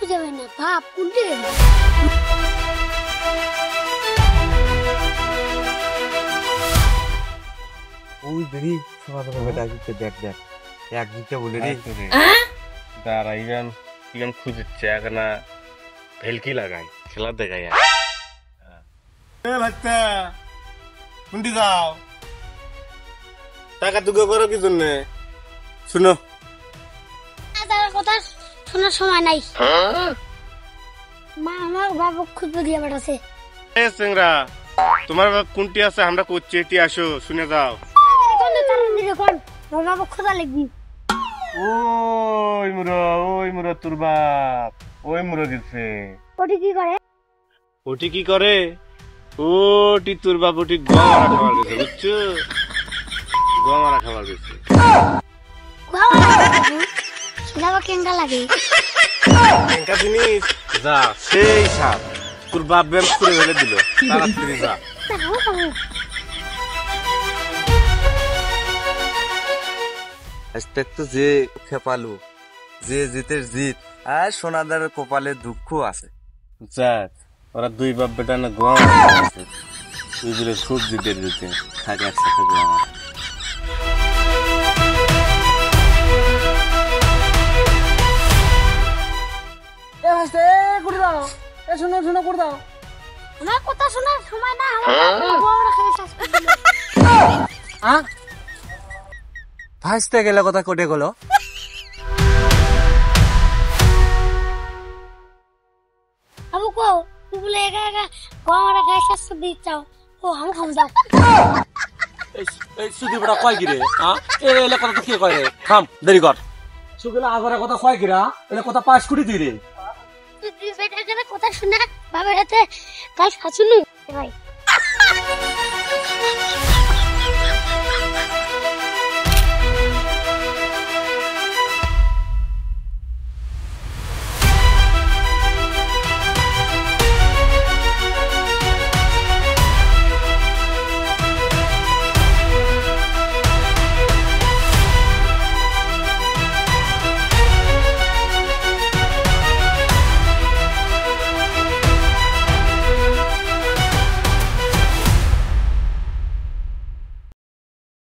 খুঁজে পাই না বাপ কোনটি গেল ওই বেরি সোনা বেটা দিতে দেখ দেখ এক দিতে বলে রে দাঁড়া ইগান ইগান খুঁজছে এখানে ভেলকি লাগাই খেলা দেখাই বাচ্চা কোনটি যাও টাকা তুকে করো কি জন্য শুনো তার কথা শোনার সময় নাই মা আমার বাবা খুঁজবে দিয়ে বেড়াছে এ সিংরা তোমার কোনটি আছে আমরা করছি এটি আসো শুনে যাও বাবা খোঁজা লাগবি ওই মুরা তোর বাপ ওই মুরা গেছে ওটি কি করে ওটি কি করে ওটি তোর বাপ ওটি গমারা খাবার গেছে বুঝছো গমারা খাবার গেছে বাবা কেঙ্গা লাগে কেঙ্কা জিনিস যা সেই সাপ তোর বাপ ব্যায়াম করে ফেলে দিল তাড়াতাড়ি যা আজটাক তো যে খেপালু যে জিতের জিত আর সোনাদার কপালে দুঃখ আছে যাক ওরা দুই বাপ বেটা না গম আছে তুই বলে সবজি দিয়ে দিতে থাকে একসাথে গম আমার কথা শোনার সময় না ভাসতে গেলে কথা কোটে গেল আবু কো তুই বলে একা একা গমারা খাই শাস্তি দিচ্ছাও ও আমি খাম যাও এই সুদি বড় কয় গিরে হ্যাঁ এলে কথা তো কি কয় রে থাম দেরি কর সুগলা আগরে কথা কয় গিরা এলে কথা পাস করে দিই রে তুই বেটা কথা শোনা বাবার হাতে কাল খাচুনু ভাই